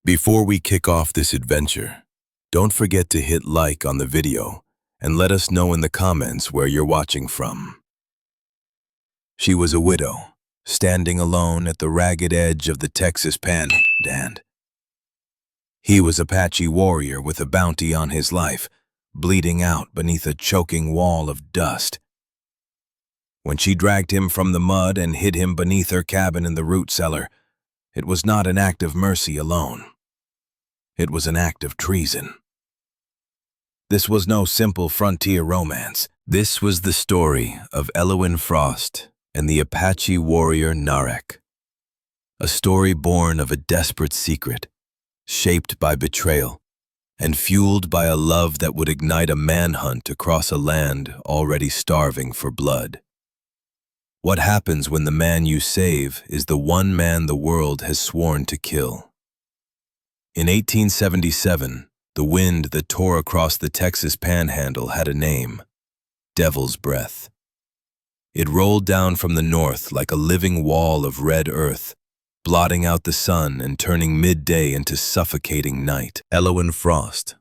Before we kick off this adventure, don't forget to hit like on the video and let us know in the comments where you're watching from. She was a widow, standing alone at the ragged edge of the Texas Panhandle. He was an Apache warrior with a bounty on his life, bleeding out beneath a choking wall of dust. When she dragged him from the mud and hid him beneath her cabin in the root cellar, it was not an act of mercy alone. It was an act of treason. This was no simple frontier romance. This was the story of Elwyn Frost and the Apache warrior Narek. A story born of a desperate secret, shaped by betrayal, and fueled by a love that would ignite a manhunt across a land already starving for blood. What happens when the man you save is the one man the world has sworn to kill? In 1877, the wind that tore across the Texas Panhandle had a name: Devil's Breath. It rolled down from the north like a living wall of red earth, blotting out the sun and turning midday into suffocating night. Elwyn Frost,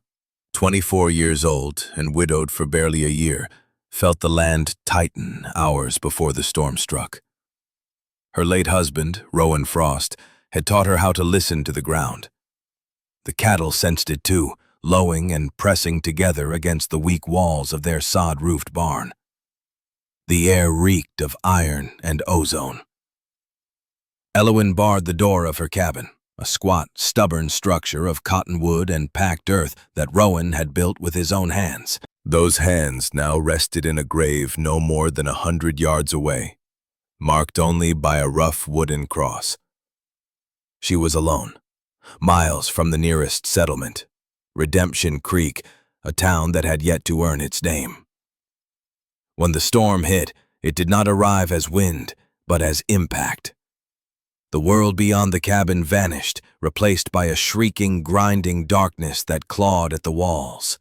24 years old and widowed for barely a year, felt the land tighten hours before the storm struck. Her late husband, Rowan Frost, had taught her how to listen to the ground. The cattle sensed it too, lowing and pressing together against the weak walls of their sod-roofed barn. The air reeked of iron and ozone. Elwyn barred the door of her cabin, a squat, stubborn structure of cottonwood and packed earth that Rowan had built with his own hands. Those hands now rested in a grave no more than 100 yards away, marked only by a rough wooden cross. She was alone, miles from the nearest settlement, Redemption Creek, a town that had yet to earn its name. When the storm hit, it did not arrive as wind, but as impact. The world beyond the cabin vanished, replaced by a shrieking, grinding darkness that clawed at the walls.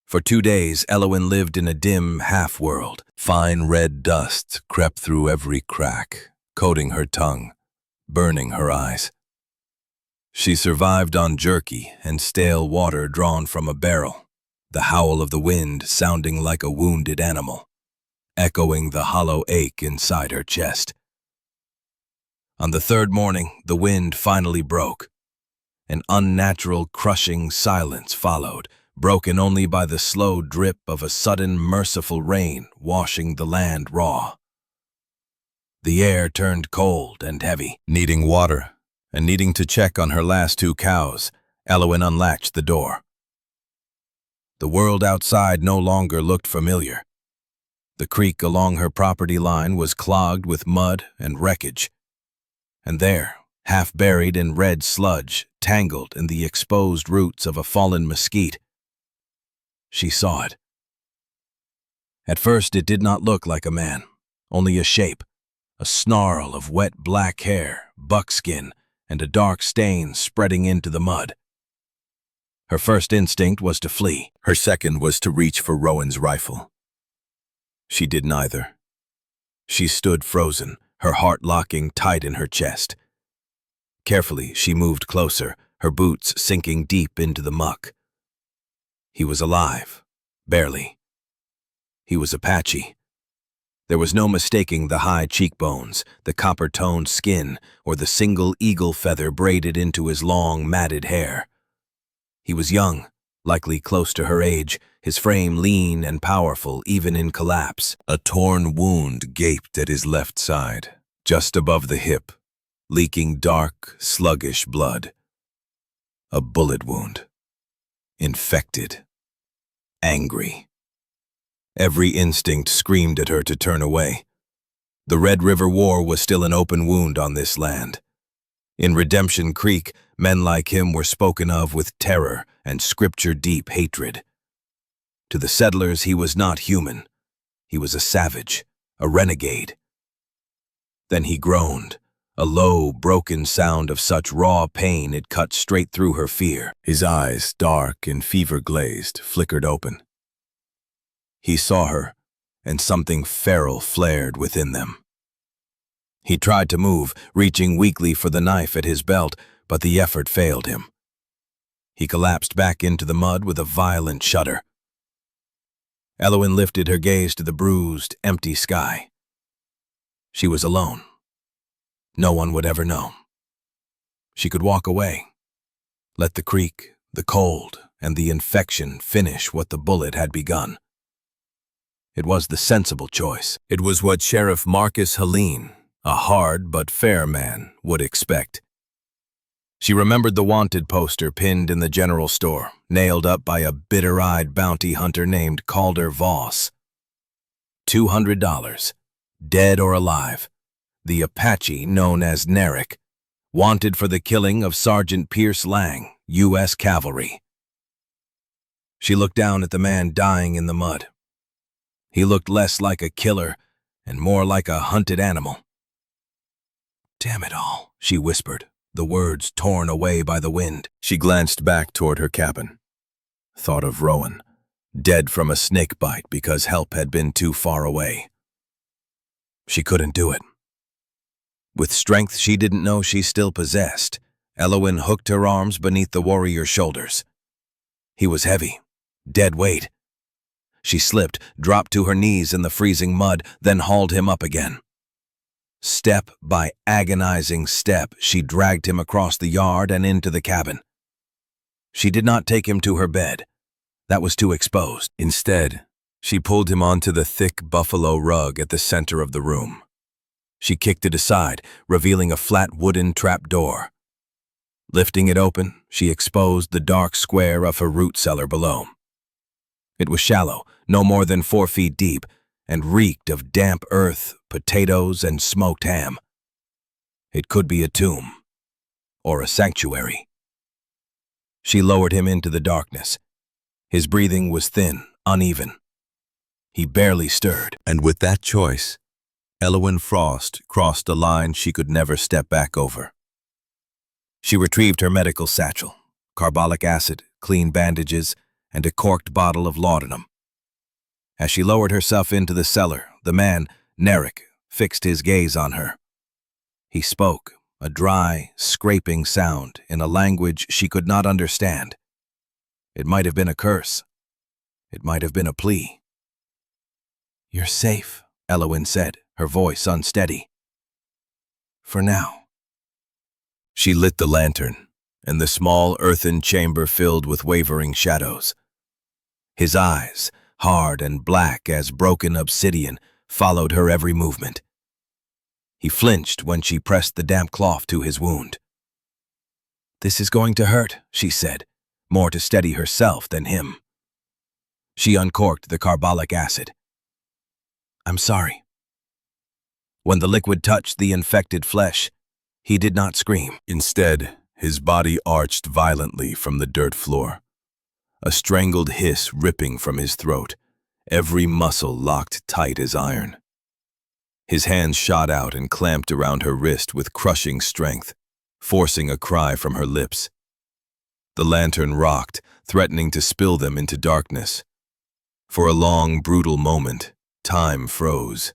For 2 days, Elwyn lived in a dim half-world. Fine red dust crept through every crack, coating her tongue, burning her eyes. She survived on jerky and stale water drawn from a barrel, the howl of the wind sounding like a wounded animal, echoing the hollow ache inside her chest. On the third morning, the wind finally broke. An unnatural, crushing silence followed, broken only by the slow drip of a sudden, merciful rain washing the land raw. The air turned cold and heavy. Needing water and needing to check on her last 2 cows, Elwyn unlatched the door. The world outside no longer looked familiar. The creek along her property line was clogged with mud and wreckage. And there, half buried in red sludge, tangled in the exposed roots of a fallen mesquite, she saw it. At first it did not look like a man, only a shape, a snarl of wet black hair, buckskin, and a dark stain spreading into the mud. Her first instinct was to flee. Her second was to reach for Rowan's rifle. She did neither. She stood frozen, her heart locking tight in her chest. Carefully, she moved closer, her boots sinking deep into the muck. He was alive, barely. He was Apache. There was no mistaking the high cheekbones, the copper-toned skin, or the single eagle feather braided into his long, matted hair. He was young, likely close to her age, his frame lean and powerful even in collapse. A torn wound gaped at his left side, just above the hip, leaking dark, sluggish blood. A bullet wound. Infected. Angry. Every instinct screamed at her to turn away. The Red River War was still an open wound on this land. In Redemption Creek, men like him were spoken of with terror and scripture-deep hatred. To the settlers, he was not human. He was a savage, a renegade. Then he groaned, a low, broken sound of such raw pain it cut straight through her fear. His eyes, dark and fever-glazed, flickered open. He saw her, and something feral flared within them. He tried to move, reaching weakly for the knife at his belt, but the effort failed him. He collapsed back into the mud with a violent shudder. Elowen lifted her gaze to the bruised, empty sky. She was alone. No one would ever know. She could walk away. Let the creek, the cold, and the infection finish what the bullet had begun. It was the sensible choice. It was what Sheriff Marcus Helene, a hard but fair man, would expect. She remembered the wanted poster pinned in the general store, nailed up by a bitter-eyed bounty hunter named Calder Voss. $200, dead or alive. The Apache, known as Narek, wanted for the killing of Sergeant Pierce Lang, U.S. Cavalry. She looked down at the man dying in the mud. He looked less like a killer and more like a hunted animal. "Damn it all," she whispered, the words torn away by the wind. She glanced back toward her cabin. Thought of Rowan, dead from a snake bite because help had been too far away. She couldn't do it. With strength she didn't know she still possessed, Elowen hooked her arms beneath the warrior's shoulders. He was heavy, dead weight. She slipped, dropped to her knees in the freezing mud, then hauled him up again. Step by agonizing step, she dragged him across the yard and into the cabin. She did not take him to her bed. That was too exposed. Instead, she pulled him onto the thick buffalo rug at the center of the room. She kicked it aside, revealing a flat wooden trapdoor. Lifting it open, she exposed the dark square of her root cellar below. It was shallow, no more than 4 feet deep, and reeked of damp earth, potatoes, and smoked ham. It could be a tomb, or a sanctuary. She lowered him into the darkness. His breathing was thin, uneven. He barely stirred. And with that choice, Elowen Frost crossed a line she could never step back over. She retrieved her medical satchel, carbolic acid, clean bandages, and a corked bottle of laudanum. As she lowered herself into the cellar, the man, Narek, fixed his gaze on her. He spoke, a dry, scraping sound in a language she could not understand. It might have been a curse. It might have been a plea. "You're safe," Elowen said, her voice unsteady. "For now." She lit the lantern, and the small earthen chamber filled with wavering shadows. His eyes, hard and black as broken obsidian, followed her every movement. He flinched when she pressed the damp cloth to his wound. "This is going to hurt," she said, more to steady herself than him. She uncorked the carbolic acid. "I'm sorry." When the liquid touched the infected flesh, he did not scream. Instead, his body arched violently from the dirt floor, a strangled hiss ripping from his throat, every muscle locked tight as iron. His hands shot out and clamped around her wrist with crushing strength, forcing a cry from her lips. The lantern rocked, threatening to spill them into darkness. For a long, brutal moment, time froze.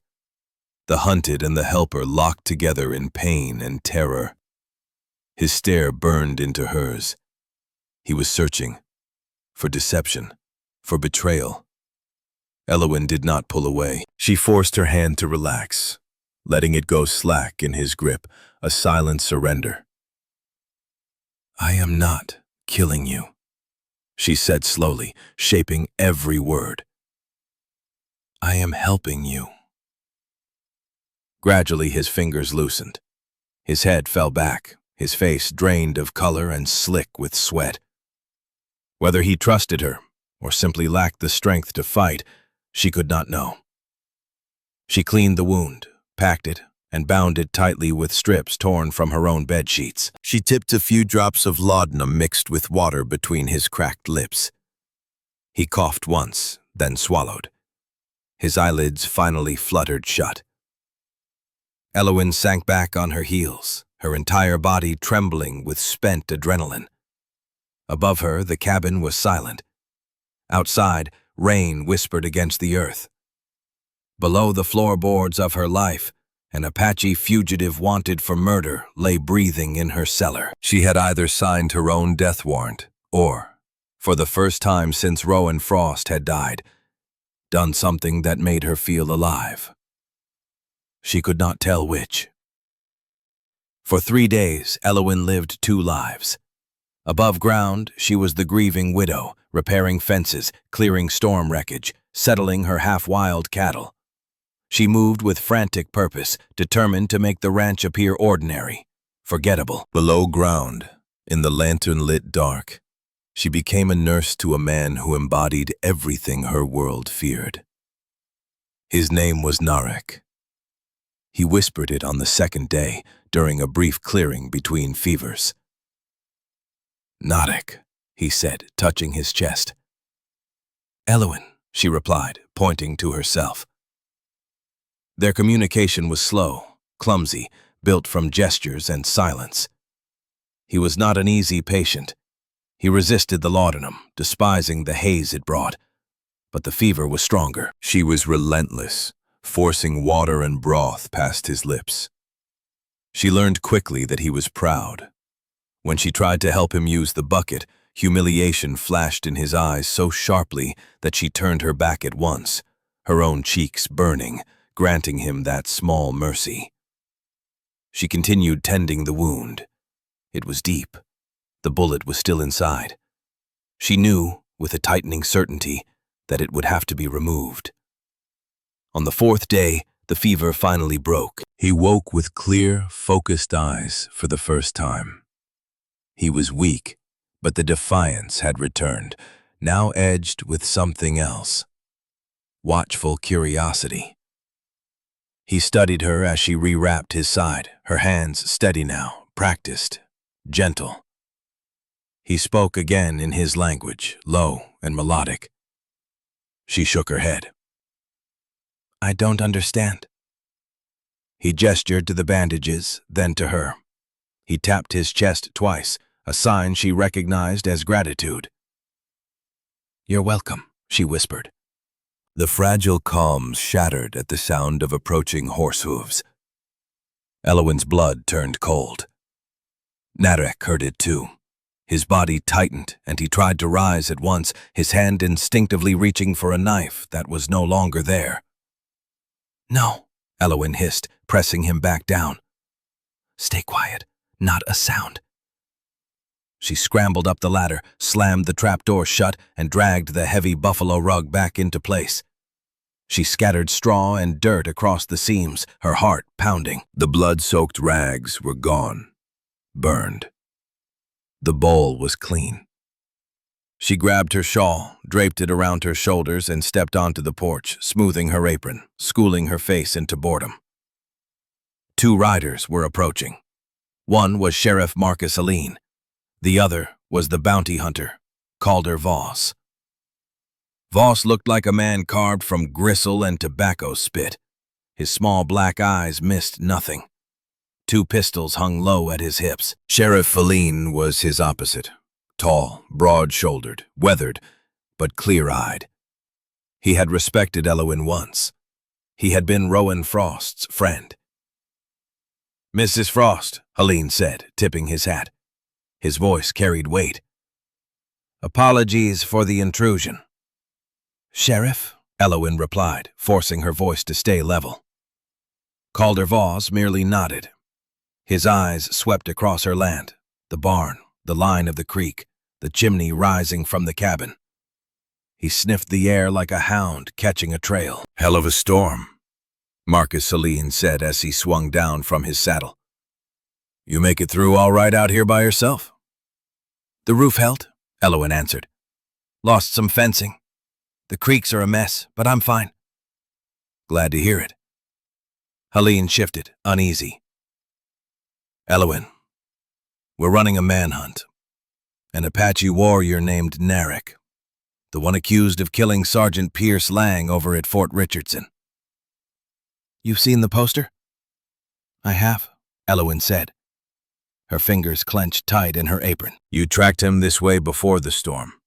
The hunted and the helper locked together in pain and terror. His stare burned into hers. He was searching. For deception. For betrayal. Elowen did not pull away. She forced her hand to relax, letting it go slack in his grip, a silent surrender. "I am not killing you," she said slowly, shaping every word. "I am helping you." Gradually his fingers loosened. His head fell back, his face drained of color and slick with sweat. Whether he trusted her, or simply lacked the strength to fight, she could not know. She cleaned the wound, packed it, and bound it tightly with strips torn from her own bed sheets. She tipped a few drops of laudanum mixed with water between his cracked lips. He coughed once, then swallowed. His eyelids finally fluttered shut. Elowen sank back on her heels, her entire body trembling with spent adrenaline. Above her, the cabin was silent. Outside, rain whispered against the earth. Below the floorboards of her life, An Apache fugitive wanted for murder lay breathing in her cellar. She had either signed her own death warrant or, for the first time since Rowan Frost had died, done something that made her feel alive. She could not tell which. For 3 days, Elowyn lived 2 lives. Above ground, she was the grieving widow, repairing fences, clearing storm wreckage, settling her half-wild cattle. She moved with frantic purpose, determined to make the ranch appear ordinary, forgettable. Below ground, in the lantern-lit dark, she became a nurse to a man who embodied everything her world feared. His name was Narek. He whispered it on the 2nd day, during a brief clearing between fevers. "Narek," he said, touching his chest. "Elowyn," she replied, pointing to herself. Their communication was slow, clumsy, built from gestures and silence. He was not an easy patient. He resisted the laudanum, despising the haze it brought. But the fever was stronger. She was relentless, forcing water and broth past his lips. She learned quickly that he was proud. When she tried to help him use the bucket, humiliation flashed in his eyes so sharply that she turned her back at once, her own cheeks burning, granting him that small mercy. She continued tending the wound. It was deep. The bullet was still inside. She knew, with a tightening certainty, that it would have to be removed. On the 4th day, the fever finally broke. He woke with clear, focused eyes for the first time. He was weak, but the defiance had returned, now edged with something else. Watchful curiosity. He studied her as she rewrapped his side, her hands steady now, practiced, gentle. He spoke again in his language, low and melodic. She shook her head. "I don't understand." He gestured to the bandages, then to her. He tapped his chest twice, a sign she recognized as gratitude. "You're welcome," she whispered. The fragile calm shattered at the sound of approaching horse hooves. Elowyn's blood turned cold. Narek heard it too. His body tightened, and he tried to rise at once, his hand instinctively reaching for a knife that was no longer there. "No," Elowyn hissed, pressing him back down. "Stay quiet, not a sound." She scrambled up the ladder, slammed the trapdoor shut, and dragged the heavy buffalo rug back into place. She scattered straw and dirt across the seams, her heart pounding. The blood-soaked rags were gone, burned. The bowl was clean. She grabbed her shawl, draped it around her shoulders, and stepped onto the porch, smoothing her apron, schooling her face into boredom. 2 riders were approaching. One was Sheriff Marcus Aline. The other was the bounty hunter, Calder Voss. Voss looked like a man carved from gristle and tobacco spit. His small black eyes missed nothing. 2 pistols hung low at his hips. Sheriff Aline was his opposite. Tall, broad-shouldered, weathered, but clear-eyed. He had respected Elowyn once. He had been Rowan Frost's friend. "Mrs. Frost," Aline said, tipping his hat. His voice carried weight. "Apologies for the intrusion." "Sheriff," Elowyn replied, forcing her voice to stay level. Calder Voss merely nodded. His eyes swept across her land, the barn, the line of the creek, the chimney rising from the cabin. He sniffed the air like a hound catching a trail. "Hell of a storm," Marcus Aline said as he swung down from his saddle. "You make it through all right out here by yourself?" "The roof held," Elowyn answered. "Lost some fencing. The creeks are a mess, but I'm fine." "Glad to hear it." Aline shifted, uneasy. "Elowyn, we're running a manhunt. An Apache warrior named Narek, the one accused of killing Sergeant Pierce Lang over at Fort Richardson." "You've seen the poster?" "I have," Elowyn said. Her fingers clenched tight in her apron. "You tracked him this way before the storm."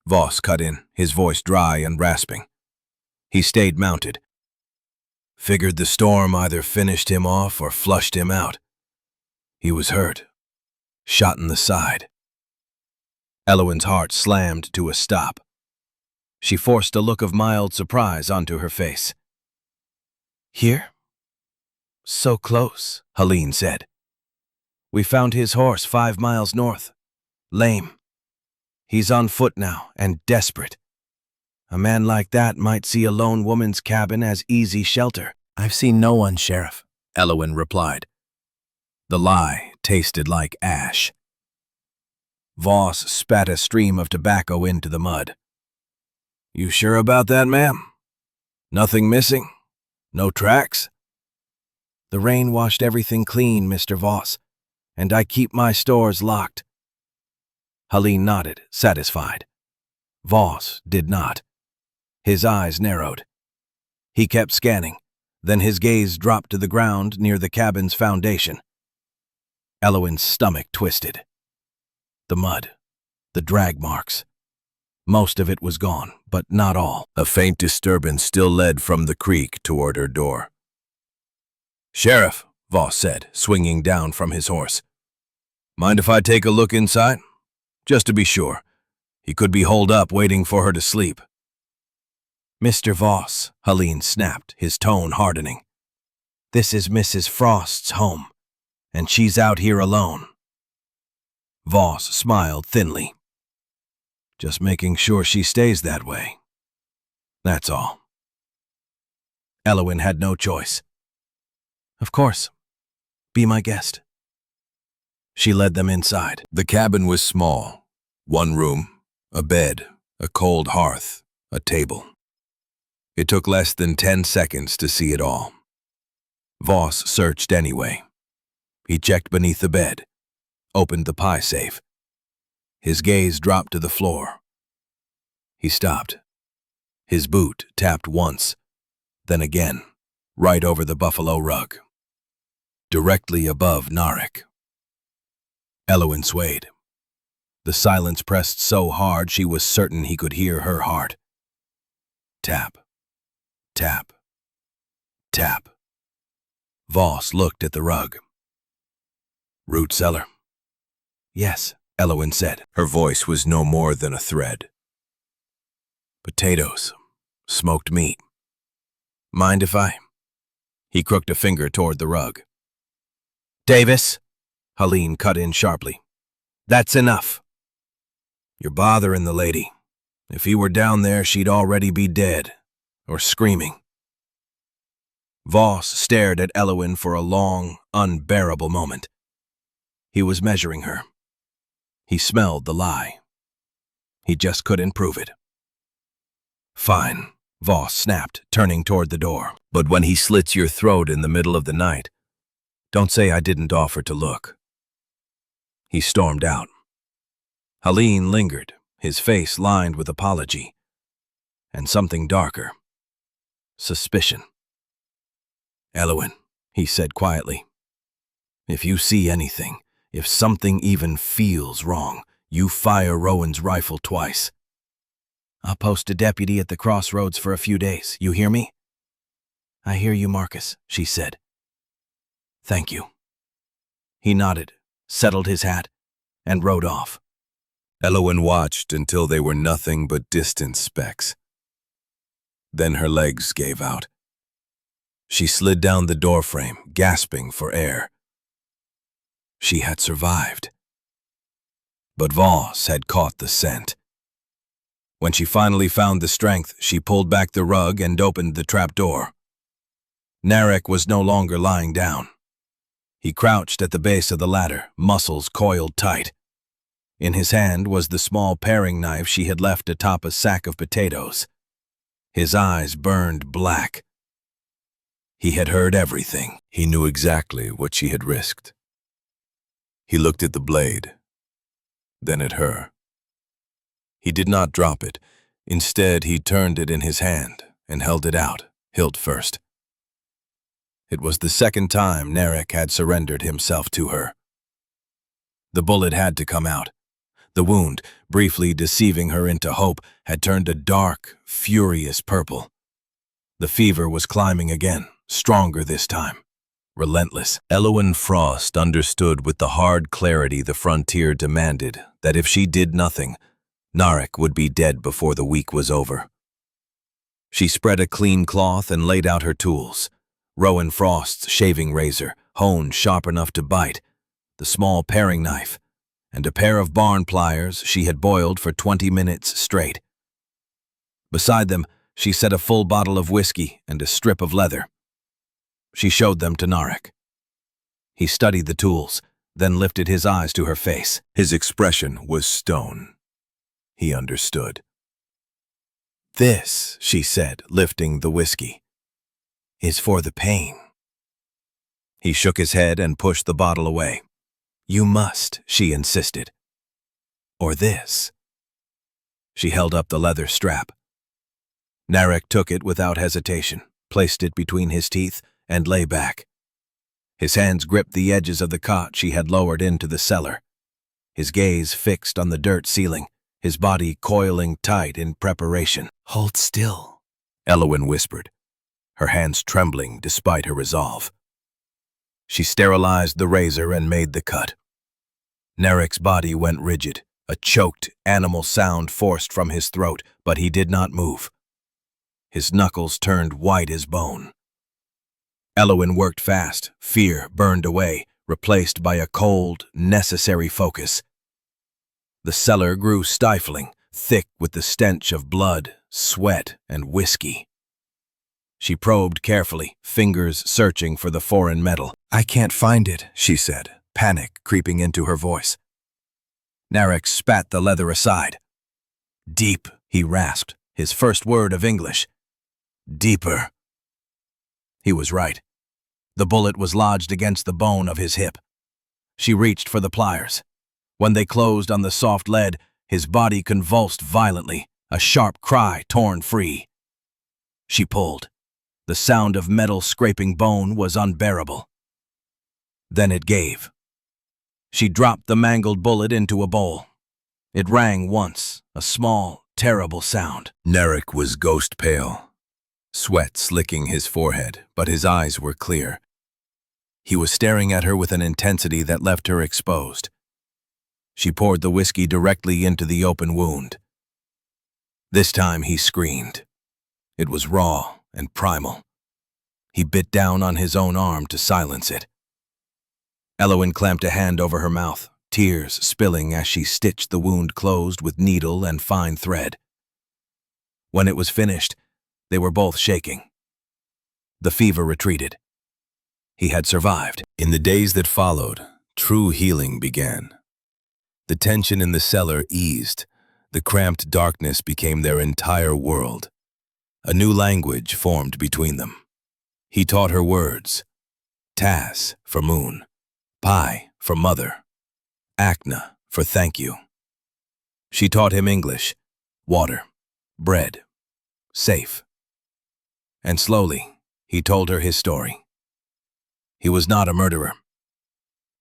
Voss cut in, his voice dry and rasping. He stayed mounted. Figured the storm either finished him off or flushed him out. He was hurt, shot in the side. Elowen's heart slammed to a stop. She forced a look of mild surprise onto her face. "Here? So close," Helene said. "We found his horse 5 miles north. Lame. He's on foot now and desperate. A man like that might see a lone woman's cabin as easy shelter." "I've seen no one, Sheriff," Elowen replied. The lie tasted like ash. Voss spat a stream of tobacco into the mud. "You sure about that, ma'am? Nothing missing? No tracks?" "The rain washed everything clean, Mr. Voss, and I keep my stores locked." Helene nodded, satisfied. Voss did not. His eyes narrowed. He kept scanning, then his gaze dropped to the ground near the cabin's foundation. Elowen's stomach twisted. The mud, the drag marks. Most of it was gone, but not all. A faint disturbance still led from the creek toward her door. "Sheriff," Voss said, swinging down from his horse. "Mind if I take a look inside? Just to be sure. He could be holed up waiting for her to sleep." "Mr. Voss," Helene snapped, his tone hardening. "This is Mrs. Frost's home, and she's out here alone." Voss smiled thinly. "Just making sure she stays that way. That's all." Elowen had no choice. "Of course. Be my guest." She led them inside. The cabin was small. 1 room, a bed, a cold hearth, a table. It took less than 10 seconds to see it all. Voss searched anyway. He checked beneath the bed, opened the pie safe. His gaze dropped to the floor. He stopped. His boot tapped once, then again, right over the buffalo rug. Directly above Narek. Elowen swayed. The silence pressed so hard she was certain he could hear her heart. Tap. Tap. Tap. Voss looked at the rug. "Root cellar?" "Yes," Elowen said. Her voice was no more than a thread. "Potatoes. Smoked meat. Mind if I?" He crooked a finger toward the rug. "Davis," Helene cut in sharply. "that's enough." "You're bothering the lady. If he were down there, she'd already be dead. Or screaming." Voss stared at Elowen for a long, unbearable moment. He was measuring her. He smelled the lie. He just couldn't prove it. "Fine," Voss snapped, turning toward the door. "But when he slits your throat in the middle of the night, don't say I didn't offer to look." He stormed out. Helene lingered, his face lined with apology. And something darker. Suspicion. "Elowen," he said quietly, "if you see anything, if something even feels wrong, you fire Rowan's rifle twice." "I'll post a deputy at the crossroads for a few days. You hear me?" "I hear you, Marcus," she said. "Thank you." He nodded, settled his hat, and rode off. Elowen watched until they were nothing but distant specks. Then her legs gave out. She slid down the doorframe, gasping for air. She had survived. But Voss had caught the scent. When she finally found the strength, she pulled back the rug and opened the trapdoor. Narek was no longer lying down. He crouched at the base of the ladder, muscles coiled tight. In his hand was the small paring knife she had left atop a sack of potatoes. His eyes burned black. He had heard everything. He knew exactly what she had risked. He looked at the blade, then at her. He did not drop it. Instead, he turned it in his hand and held it out, hilt first. It was the second time Narek had surrendered himself to her. The bullet had to come out. The wound, briefly deceiving her into hope, had turned a dark, furious purple. The fever was climbing again, stronger this time. Relentless. Elowen Frost understood with the hard clarity the frontier demanded that if she did nothing, Narek would be dead before the week was over. She spread a clean cloth and laid out her tools. Rowan Frost's shaving razor, honed sharp enough to bite, the small paring knife, and a pair of barn pliers she had boiled for 20 minutes straight. Beside them, she set a full bottle of whiskey and a strip of leather. She showed them to Narek. He studied the tools, then lifted his eyes to her face. His expression was stone. He understood. "This," she said, lifting the whiskey, "is for the pain." He shook his head and pushed the bottle away. "You must," she insisted. "Or this." She held up the leather strap. Narek took it without hesitation, placed it between his teeth, and lay back. His hands gripped the edges of the cot she had lowered into the cellar. His gaze fixed on the dirt ceiling, his body coiling tight in preparation. "Hold still," Elowen whispered, her hands trembling despite her resolve. She sterilized the razor and made the cut. Narek's body went rigid, a choked, animal sound forced from his throat, but he did not move. His knuckles turned white as bone. Elowen worked fast, fear burned away, replaced by a cold, necessary focus. The cellar grew stifling, thick with the stench of blood, sweat, and whiskey. She probed carefully, fingers searching for the foreign metal. "I can't find it," she said, panic creeping into her voice. Narek spat the leather aside. "Deep," he rasped, his first word of English. "Deeper." He was right. The bullet was lodged against the bone of his hip. She reached for the pliers. When they closed on the soft lead, his body convulsed violently, a sharp cry torn free. She pulled. The sound of metal scraping bone was unbearable. Then it gave. She dropped the mangled bullet into a bowl. It rang once, a small, terrible sound. Narek was ghost pale, sweat slicking his forehead, but his eyes were clear. He was staring at her with an intensity that left her exposed. She poured the whiskey directly into the open wound. This time he screamed. It was raw and primal. He bit down on his own arm to silence it. Elowen clamped a hand over her mouth, tears spilling as she stitched the wound closed with needle and fine thread. When it was finished, they were both shaking. The fever retreated. He had survived. In the days that followed, true healing began. The tension in the cellar eased. The cramped darkness became their entire world. A new language formed between them. He taught her words. Tas for moon, Pi for mother, Acna for thank you. She taught him English, water, bread, safe. And slowly, he told her his story. He was not a murderer.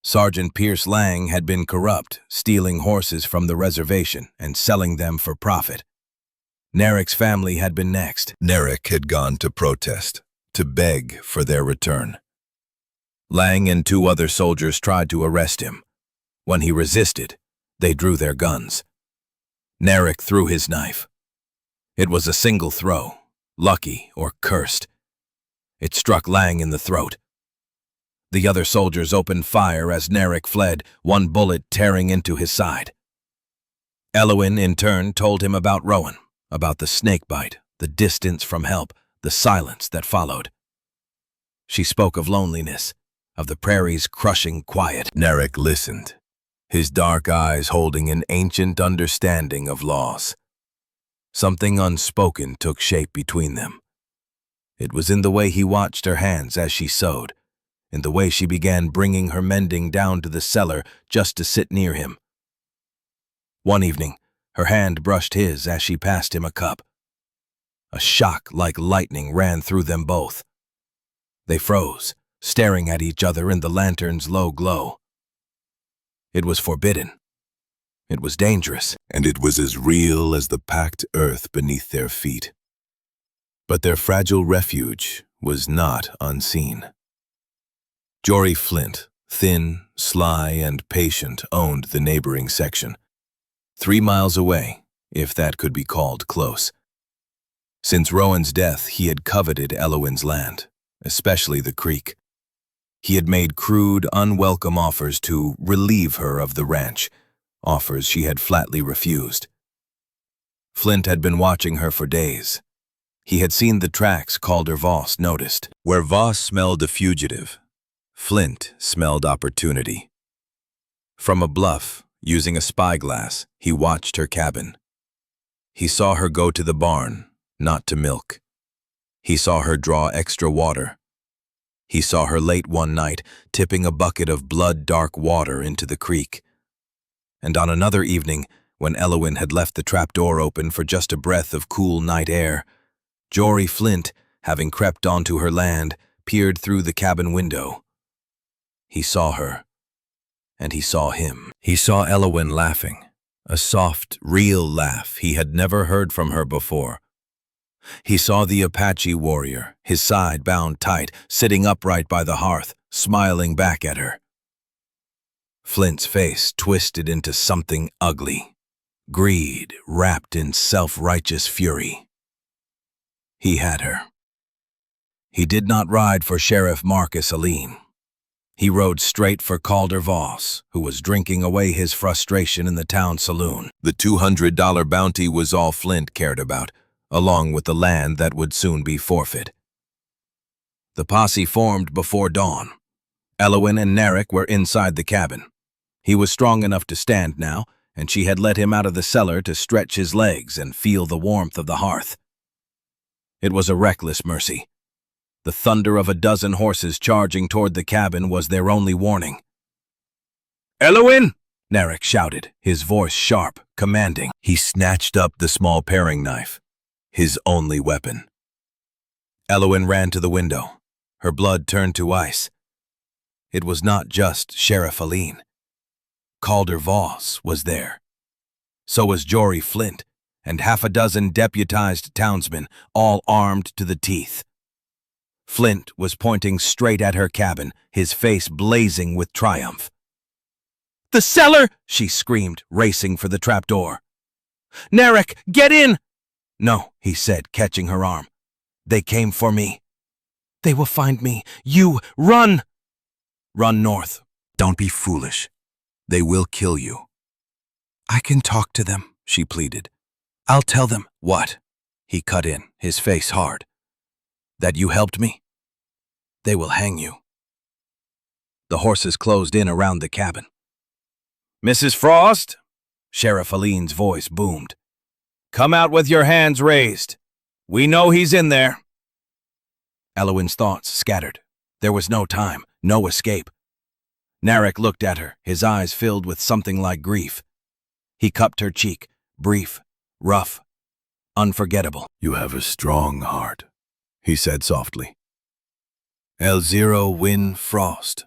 Sergeant Pierce Lang had been corrupt, stealing horses from the reservation and selling them for profit. Narek's family had been next. Narek had gone to protest, to beg for their return. Lang and 2 other soldiers tried to arrest him. When he resisted, they drew their guns. Narek threw his knife. It was a single throw, lucky or cursed. It struck Lang in the throat. The other soldiers opened fire as Narek fled, one bullet tearing into his side. Elowen, in turn, told him about Rowan, about the snake bite, the distance from help, the silence that followed. She spoke of loneliness, of the prairie's crushing quiet. Narek listened, his dark eyes holding an ancient understanding of loss. Something unspoken took shape between them. It was in the way he watched her hands as she sewed, in the way she began bringing her mending down to the cellar just to sit near him. One evening, her hand brushed his as she passed him a cup. A shock like lightning ran through them both. They froze, staring at each other in the lantern's low glow. It was forbidden. It was dangerous. And it was as real as the packed earth beneath their feet. But their fragile refuge was not unseen. Jory Flint, thin, sly, and patient, owned the neighboring section. 3 miles away, if that could be called close. Since Rowan's death, he had coveted Elowin's land, especially the creek. He had made crude, unwelcome offers to relieve her of the ranch, offers she had flatly refused. Flint had been watching her for days. He had seen the tracks Calder Voss noticed. Where Voss smelled a fugitive, Flint smelled opportunity. From a bluff, using a spyglass, he watched her cabin. He saw her go to the barn, not to milk. He saw her draw extra water. He saw her late one night tipping a bucket of blood-dark water into the creek. And on another evening, when Elowin had left the trapdoor open for just a breath of cool night air, Jory Flint, having crept onto her land, peered through the cabin window. He saw her, and he saw him. He saw Elowin laughing, a soft, real laugh he had never heard from her before. He saw the Apache warrior, his side bound tight, sitting upright by the hearth, smiling back at her. Flint's face twisted into something ugly, greed wrapped in self-righteous fury. He had her. He did not ride for Sheriff Marcus Aline. He rode straight for Calder Voss, who was drinking away his frustration in the town saloon. The $200 bounty was all Flint cared about, along with the land that would soon be forfeit. The posse formed before dawn. Elowin and Narek were inside the cabin. He was strong enough to stand now, and she had let him out of the cellar to stretch his legs and feel the warmth of the hearth. It was a reckless mercy. The thunder of a dozen horses charging toward the cabin was their only warning. "Elowin!" Narek shouted, his voice sharp, commanding. He snatched up the small paring knife, his only weapon. Elowin ran to the window. Her blood turned to ice. It was not just Sheriff Aline. Calder Voss was there. So was Jory Flint, and half a dozen deputized townsmen, all armed to the teeth. Flint was pointing straight at her cabin, his face blazing with triumph. "The cellar!" she screamed, racing for the trapdoor. "Narek, get in!" "No," he said, catching her arm. "They came for me." "They will find me. You, run!" "Run north. Don't be foolish. They will kill you." "I can talk to them," she pleaded. "I'll tell them." "What?" He cut in, his face hard. "That you helped me? They will hang you." The horses closed in around the cabin. "Mrs. Frost?" Sheriff Aline's voice boomed. "Come out with your hands raised. We know he's in there." Elowin's thoughts scattered. There was no time, no escape. Narek looked at her, his eyes filled with something like grief. He cupped her cheek, brief, rough, unforgettable. "You have a strong heart," he said softly. "El Zero Win Frost.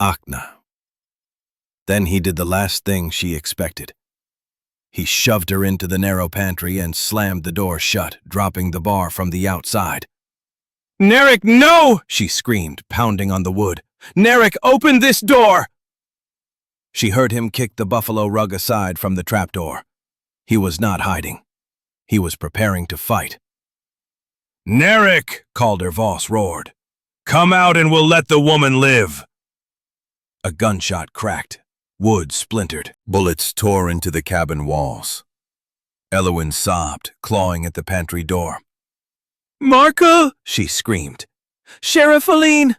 Akna." Then he did the last thing she expected. He shoved her into the narrow pantry and slammed the door shut, dropping the bar from the outside. "Narek, no!" she screamed, pounding on the wood. "Narek, open this door!" She heard him kick the buffalo rug aside from the trapdoor. He was not hiding. He was preparing to fight. "Narek!" Calder Voss roared. "Come out and we'll let the woman live!" A gunshot cracked. Wood splintered. Bullets tore into the cabin walls. Elowin sobbed, clawing at the pantry door. "Marco!" she screamed. "Sheriff Aline!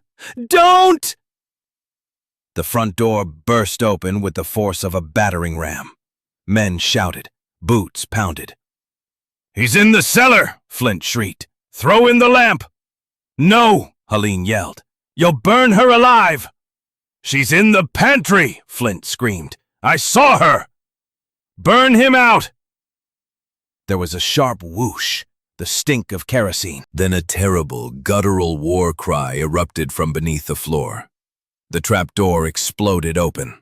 Don't!" The front door burst open with the force of a battering ram. Men shouted. Boots pounded. "He's in the cellar!" Flint shrieked. "Throw in the lamp!" "No!" Helene yelled. "You'll burn her alive!" "She's in the pantry!" Flint screamed. "I saw her! Burn him out!" There was a sharp whoosh, the stink of kerosene. Then a terrible, guttural war cry erupted from beneath the floor. The trapdoor exploded open.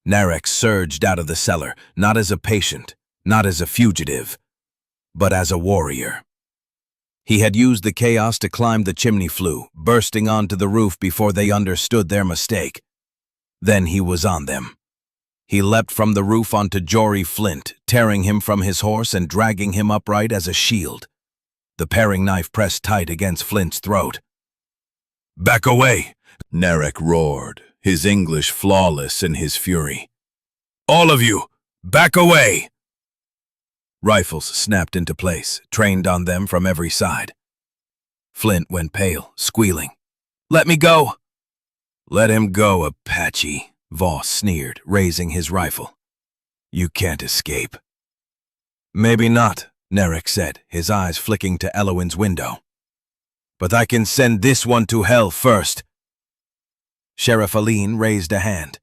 Narek surged out of the cellar, not as a patient, not as a fugitive, but as a warrior. He had used the chaos to climb the chimney flue, bursting onto the roof before they understood their mistake. Then he was on them. He leapt from the roof onto Jory Flint, tearing him from his horse and dragging him upright as a shield. The paring knife pressed tight against Flint's throat. "Back away!" Narek roared, his English flawless in his fury. "All of you, back away!" Rifles snapped into place, trained on them from every side. Flint went pale, squealing. "Let me go!" "Let him go, Apache," Voss sneered, raising his rifle. "You can't escape." "Maybe not," Narek said, his eyes flicking to Elowin's window. "But I can send this one to hell first." Sheriff Aline raised a hand.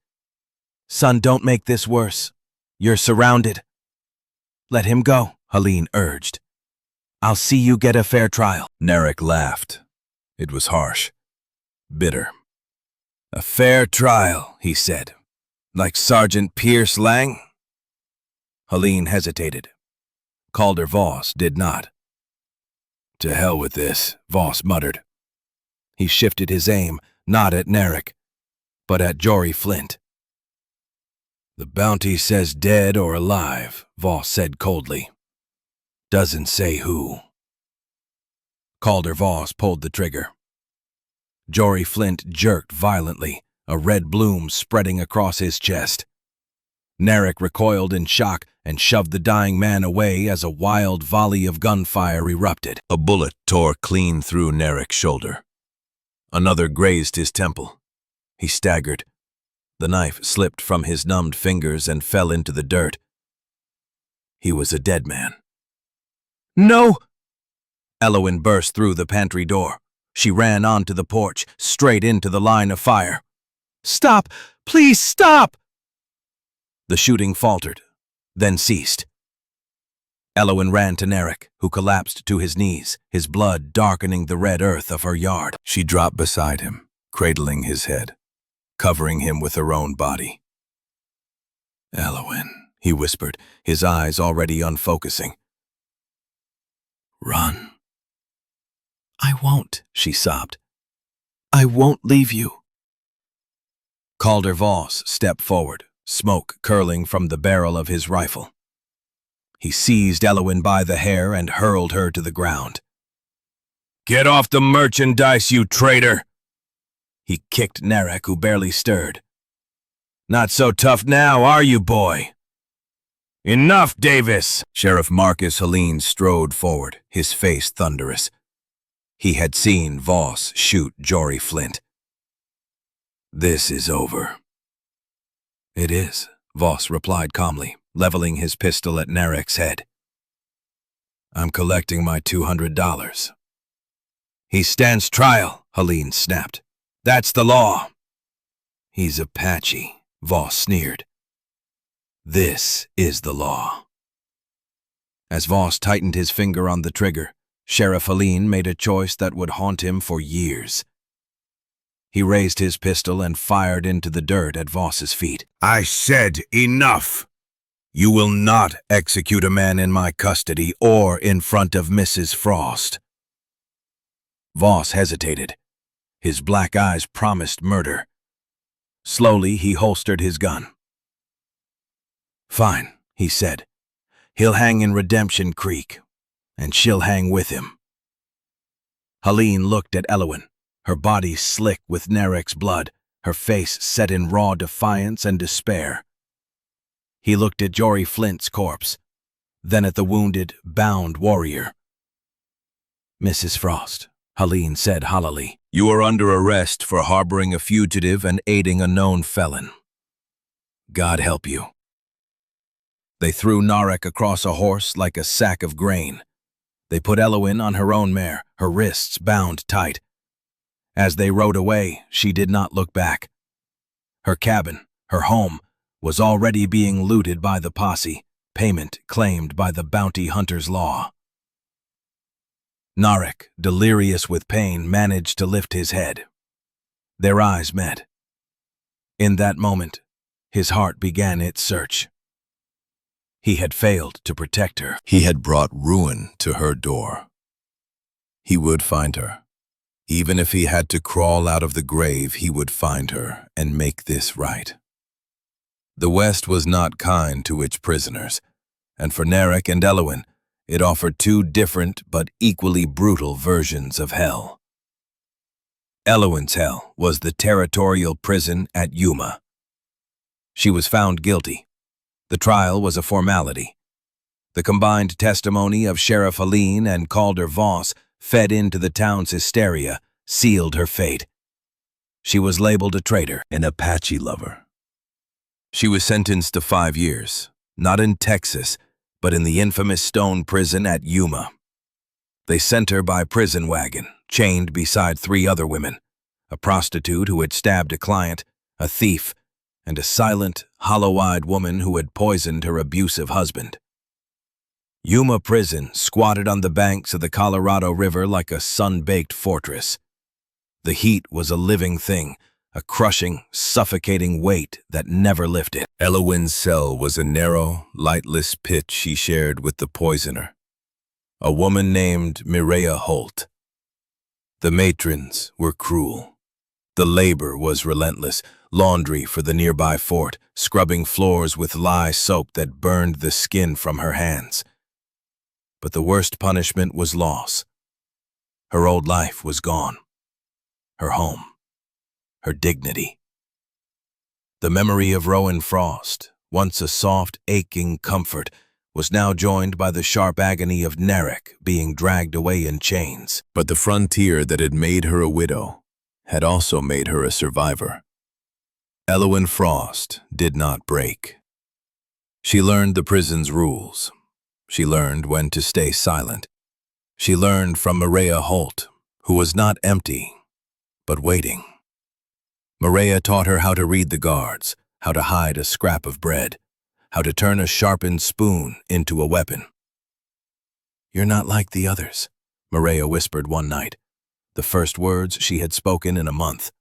"Son, don't make this worse. You're surrounded." "Let him go," Helene urged. "I'll see you get a fair trial." Narek laughed. It was harsh, bitter. "A fair trial," he said. "Like Sergeant Pierce Lang?" Helene hesitated. Calder Voss did not. "To hell with this," Voss muttered. He shifted his aim, not at Narek, but at Jory Flint. "The bounty says dead or alive," Voss said coldly. "Doesn't say who." Calder Voss pulled the trigger. Jory Flint jerked violently, a red bloom spreading across his chest. Narek recoiled in shock and shoved the dying man away as a wild volley of gunfire erupted. A bullet tore clean through Narek's shoulder. Another grazed his temple. He staggered. The knife slipped from his numbed fingers and fell into the dirt. He was a dead man. "No!" Elowin burst through the pantry door. She ran onto the porch, straight into the line of fire. "Stop! Please stop!" The shooting faltered, then ceased. Elowin ran to Narek, who collapsed to his knees, his blood darkening the red earth of her yard. She dropped beside him, cradling his head, covering him with her own body. "Elowin," he whispered, his eyes already unfocusing. "Run." "I won't," she sobbed. "I won't leave you." Calder Voss stepped forward, smoke curling from the barrel of his rifle. He seized Elowin by the hair and hurled her to the ground. "Get off the merchandise, you traitor!" He kicked Narek, who barely stirred. "Not so tough now, are you, boy?" "Enough, Davis!" Sheriff Marcus Helene strode forward, his face thunderous. He had seen Voss shoot Jory Flint. "This is over." "It is," Voss replied calmly, leveling his pistol at Narek's head. "I'm collecting my $200. "He stands trial," Helene snapped. "That's the law." "He's Apache," Voss sneered. "This is the law." As Voss tightened his finger on the trigger, Sheriff Helene made a choice that would haunt him for years. He raised his pistol and fired into the dirt at Voss's feet. "I said enough! You will not execute a man in my custody or in front of Mrs. Frost." Voss hesitated. His black eyes promised murder. Slowly, he holstered his gun. "Fine," he said. "He'll hang in Redemption Creek, and she'll hang with him." Helene looked at Elowin, her body slick with Narek's blood, her face set in raw defiance and despair. He looked at Jory Flint's corpse, then at the wounded, bound warrior. "Mrs. Frost," Helene said hollowly, "You are under arrest for harboring a fugitive and aiding a known felon. God help you." They threw Narek across a horse like a sack of grain. They put Elowin on her own mare, her wrists bound tight. As they rode away, she did not look back. Her cabin, her home, was already being looted by the posse, payment claimed by the bounty hunter's law. Narek, delirious with pain, managed to lift his head. Their eyes met. In that moment, his heart began its search. He had failed to protect her. He had brought ruin to her door. He would find her. Even if he had to crawl out of the grave, he would find her and make this right. The West was not kind to its prisoners, and for Narek and Elowen, it offered two different but equally brutal versions of hell. Elowen's hell was the territorial prison at Yuma. She was found guilty. The trial was a formality. The combined testimony of Sheriff Helene and Calder Voss fed into the town's hysteria, sealed her fate. She was labeled a traitor, an Apache lover. She was sentenced to 5 years, not in Texas, but in the infamous stone prison at Yuma. They sent her by prison wagon, chained beside 3 other women, a prostitute who had stabbed a client, a thief, and a silent, hollow-eyed woman who had poisoned her abusive husband. Yuma Prison squatted on the banks of the Colorado River like a sun-baked fortress. The heat was a living thing, a crushing, suffocating weight that never lifted. Elowen's cell was a narrow, lightless pit she shared with the poisoner, a woman named Mireya Holt. The matrons were cruel. The labor was relentless, laundry for the nearby fort, scrubbing floors with lye soap that burned the skin from her hands. But the worst punishment was loss. Her old life was gone. Her home. Her dignity. The memory of Rowan Frost, once a soft, aching comfort, was now joined by the sharp agony of Narek being dragged away in chains. But the frontier that had made her a widow had also made her a survivor. Elowen Frost did not break. She learned the prison's rules. She learned when to stay silent. She learned from Mireya Holt, who was not empty, but waiting. Mireya taught her how to read the guards, how to hide a scrap of bread, how to turn a sharpened spoon into a weapon. "You're not like the others," Mireya whispered one night, the first words she had spoken in a month.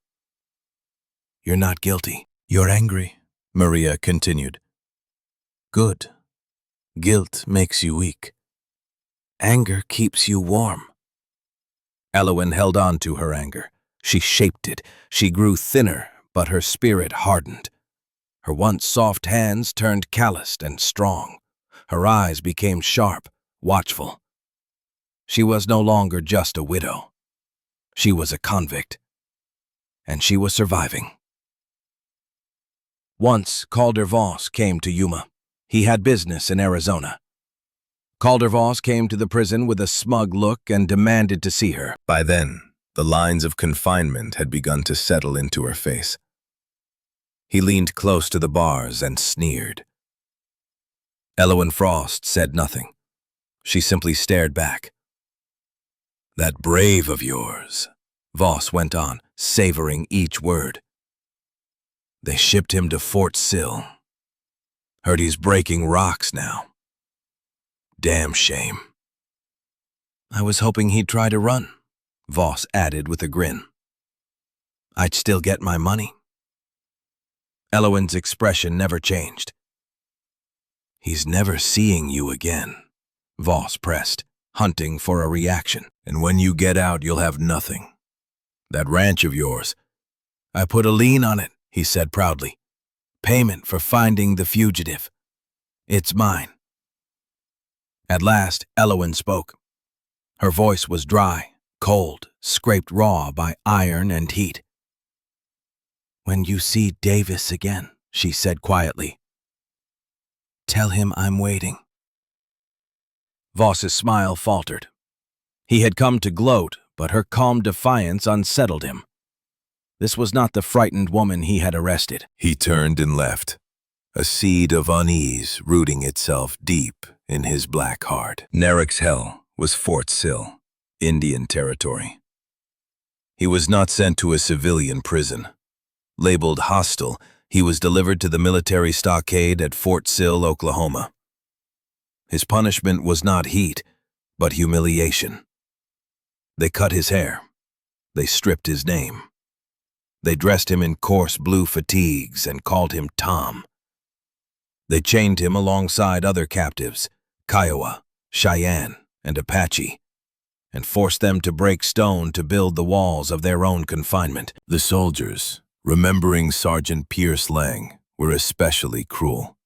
"You're not guilty. You're angry," Mireya continued. "Good. Guilt makes you weak. Anger keeps you warm." Elowen held on to her anger. She shaped it. She grew thinner, but her spirit hardened. Her once soft hands turned calloused and strong. Her eyes became sharp, watchful. She was no longer just a widow. She was a convict. And she was surviving. Once, Calder Voss came to Yuma. He had business in Arizona. Calder Voss came to the prison with a smug look and demanded to see her. By then, the lines of confinement had begun to settle into her face. He leaned close to the bars and sneered. Elowen Frost said nothing. She simply stared back. "That brave of yours," Voss went on, savoring each word. "They shipped him to Fort Sill. Heard he's breaking rocks now. Damn shame." "I was hoping he'd try to run," Voss added with a grin. "I'd still get my money." Elowen's expression never changed. "He's never seeing you again," Voss pressed, hunting for a reaction. "And when you get out, you'll have nothing. That ranch of yours." "I put a lien on it," he said proudly. "Payment for finding the fugitive. It's mine." At last, Elowen spoke. Her voice was dry, cold, scraped raw by iron and heat. "When you see Davis again," she said quietly, "tell him I'm waiting." Voss's smile faltered. He had come to gloat, but her calm defiance unsettled him. This was not the frightened woman he had arrested. He turned and left, a seed of unease rooting itself deep in his black heart. Narek's hell was Fort Sill, Indian Territory. He was not sent to a civilian prison. Labeled hostile, he was delivered to the military stockade at Fort Sill, Oklahoma. His punishment was not heat, but humiliation. They cut his hair. They stripped his name. They dressed him in coarse blue fatigues and called him Tom. They chained him alongside other captives, Kiowa, Cheyenne, and Apache, and forced them to break stone to build the walls of their own confinement. The soldiers, remembering Sergeant Pierce Lang, were especially cruel.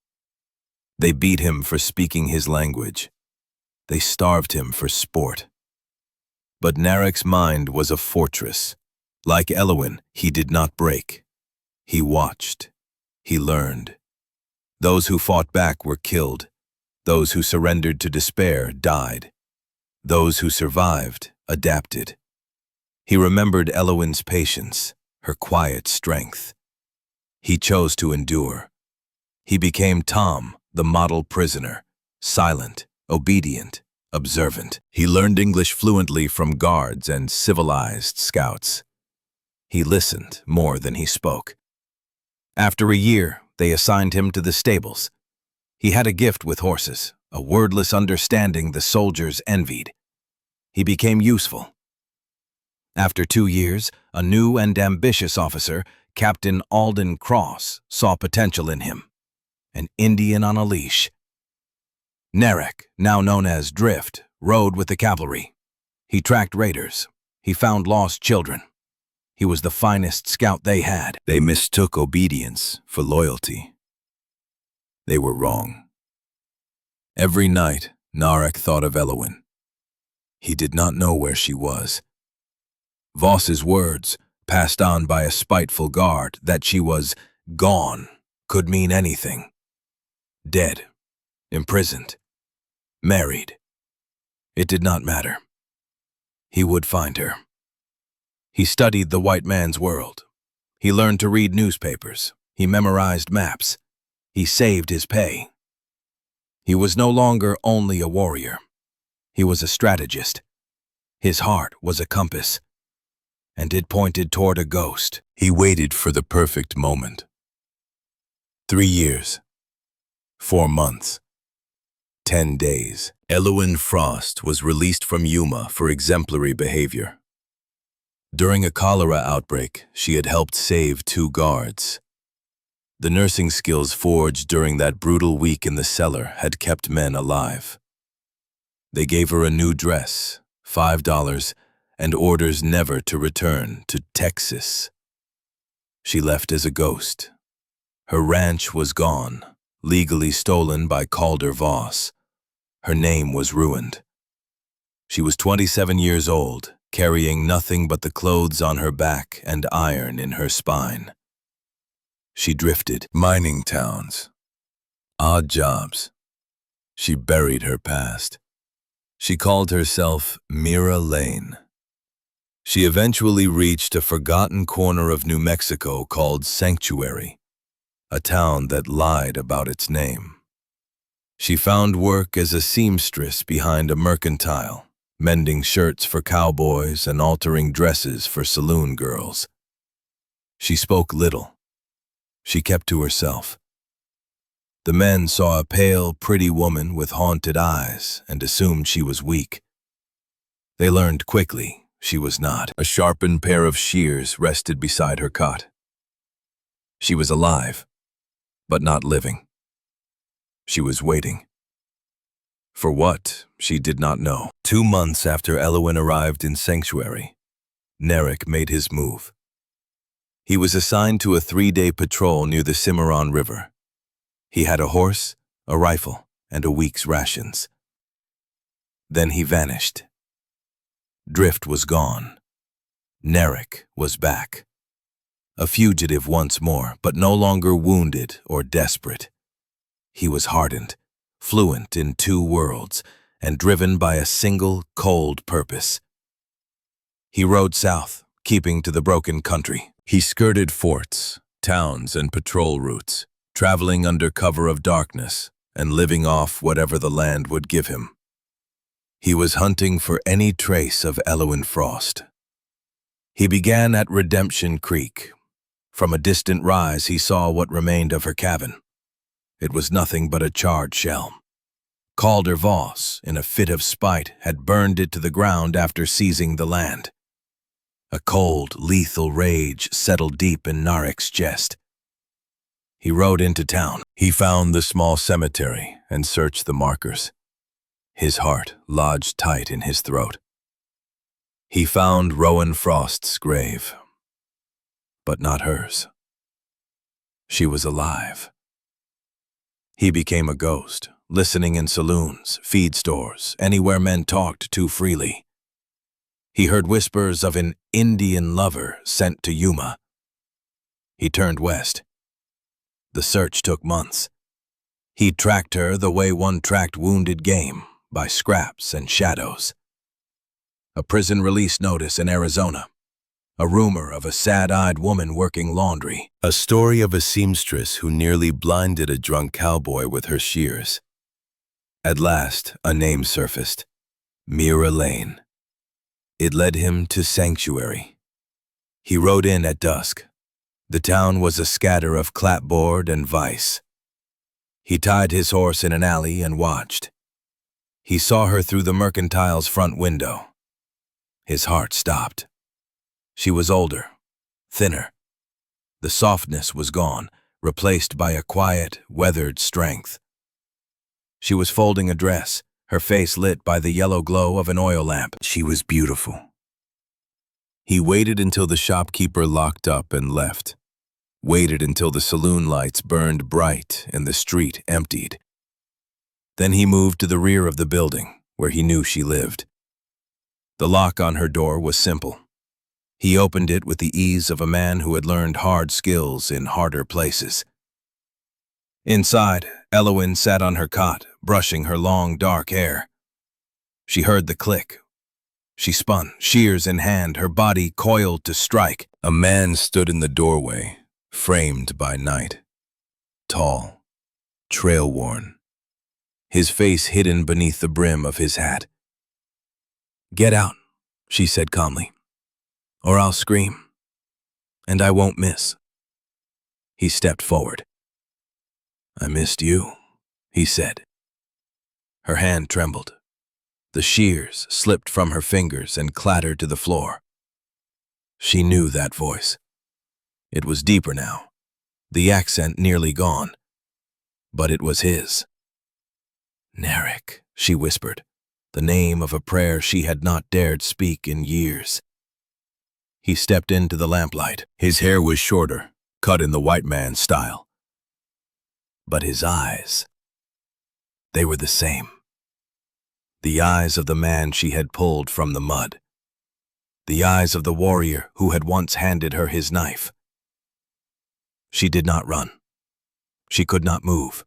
They beat him for speaking his language. They starved him for sport. But Narek's mind was a fortress. Like Elwyn, he did not break. He watched. He learned. Those who fought back were killed. Those who surrendered to despair died. Those who survived adapted. He remembered Elwyn's patience, her quiet strength. He chose to endure. He became Tom, the model prisoner, silent, obedient, observant. He learned English fluently from guards and civilized scouts. He listened more than he spoke. After a year, they assigned him to the stables. He had a gift with horses, a wordless understanding the soldiers envied. He became useful. After 2 years, a new and ambitious officer, Captain Alden Cross, saw potential in him. An Indian on a leash. Narek, now known as Drift, rode with the cavalry. He tracked raiders. He found lost children. He was the finest scout they had. They mistook obedience for loyalty. They were wrong. Every night, Narek thought of Elwyn. He did not know where she was. Voss's words, passed on by a spiteful guard, that she was gone, could mean anything. Dead, imprisoned, married. It did not matter. He would find her. He studied the white man's world. He learned to read newspapers. He memorized maps. He saved his pay. He was no longer only a warrior. He was a strategist. His heart was a compass, and it pointed toward a ghost. He waited for the perfect moment. 3 years, 4 months, 10 days. Elwyn Frost was released from Yuma for exemplary behavior. During a cholera outbreak, she had helped save 2 guards. The nursing skills forged during that brutal week in the cellar had kept men alive. They gave her a new dress, $5, and orders never to return to Texas. She left as a ghost. Her ranch was gone, legally stolen by Calder Voss. Her name was ruined. She was 27 years old, carrying nothing but the clothes on her back and iron in her spine. She drifted. Mining towns. Odd jobs. She buried her past. She called herself Mira Lane. She eventually reached a forgotten corner of New Mexico called Sanctuary, a town that lied about its name. She found work as a seamstress behind a mercantile, mending shirts for cowboys and altering dresses for saloon girls. She spoke little. She kept to herself. The men saw a pale, pretty woman with haunted eyes and assumed she was weak. They learned quickly she was not. A sharpened pair of shears rested beside her cot. She was alive, but not living. She was waiting. For what, she did not know. 2 months after Elwyn arrived in Sanctuary, Narek made his move. He was assigned to a 3-day patrol near the Cimarron River. He had a horse, a rifle, and a week's rations. Then he vanished. Drift was gone. Narek was back. A fugitive once more, but no longer wounded or desperate. He was hardened, fluent in 2 worlds, and driven by a single, cold purpose. He rode south, keeping to the broken country. He skirted forts, towns, and patrol routes, traveling under cover of darkness and living off whatever the land would give him. He was hunting for any trace of Elwyn Frost. He began at Redemption Creek. From a distant rise, he saw what remained of her cabin. It was nothing but a charred shell. Calder Voss, in a fit of spite, had burned it to the ground after seizing the land. A cold, lethal rage settled deep in Narek's chest. He rode into town. He found the small cemetery and searched the markers. His heart lodged tight in his throat. He found Rowan Frost's grave, but not hers. She was alive. He became a ghost, listening in saloons, feed stores, anywhere men talked too freely. He heard whispers of an Indian lover sent to Yuma. He turned west. The search took months. He tracked her the way one tracked wounded game, by scraps and shadows. A prison release notice in Arizona. A rumor of a sad-eyed woman working laundry. A story of a seamstress who nearly blinded a drunk cowboy with her shears. At last, a name surfaced. Mira Lane. It led him to sanctuary. He rode in at dusk. The town was a scatter of clapboard and vice. He tied his horse in an alley and watched. He saw her through the mercantile's front window. His heart stopped. She was older, thinner. The softness was gone, replaced by a quiet, weathered strength. She was folding a dress, her face lit by the yellow glow of an oil lamp. She was beautiful. He waited until the shopkeeper locked up and left. Waited until the saloon lights burned bright and the street emptied. Then he moved to the rear of the building, where he knew she lived. The lock on her door was simple. He opened it with the ease of a man who had learned hard skills in harder places. Inside, Elowen sat on her cot, brushing her long, dark hair. She heard the click. She spun, shears in hand, her body coiled to strike. A man stood in the doorway, framed by night. Tall, trail-worn, his face hidden beneath the brim of his hat. "Get out," she said calmly, "or I'll scream, and I won't miss." He stepped forward. "I missed you," he said. Her hand trembled. The shears slipped from her fingers and clattered to the floor. She knew that voice. It was deeper now, the accent nearly gone, but it was his. "Narek," she whispered, the name of a prayer she had not dared speak in years. He stepped into the lamplight. His hair was shorter, cut in the white man's style. But his eyes, they were the same. The eyes of the man she had pulled from the mud. The eyes of the warrior who had once handed her his knife. She did not run. She could not move.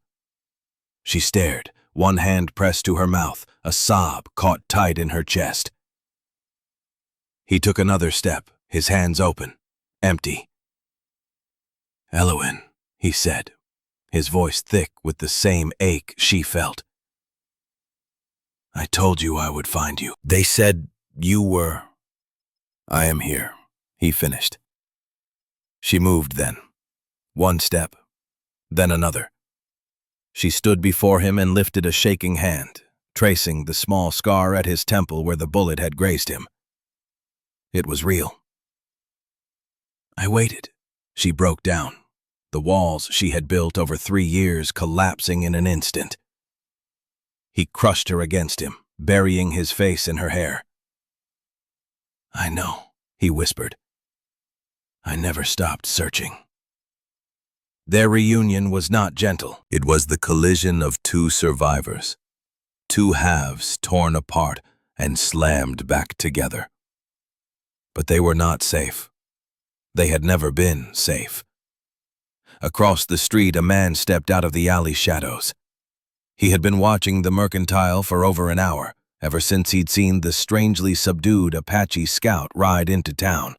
She stared, one hand pressed to her mouth, a sob caught tight in her chest. He took another step, his hands open, empty. "Elowen," he said, his voice thick with the same ache she felt. "I told you I would find you. They said you were." "I am here," he finished. She moved then. One step, then another. She stood before him and lifted a shaking hand, tracing the small scar at his temple where the bullet had grazed him. It was real. "I waited." She broke down, the walls she had built over 3 years collapsing in an instant. He crushed her against him, burying his face in her hair. "I know," he whispered. "I never stopped searching." Their reunion was not gentle. It was the collision of two survivors, two halves torn apart and slammed back together. But they were not safe. They had never been safe. Across the street, a man stepped out of the alley shadows. He had been watching the mercantile for over an hour, ever since he'd seen the strangely subdued Apache scout ride into town.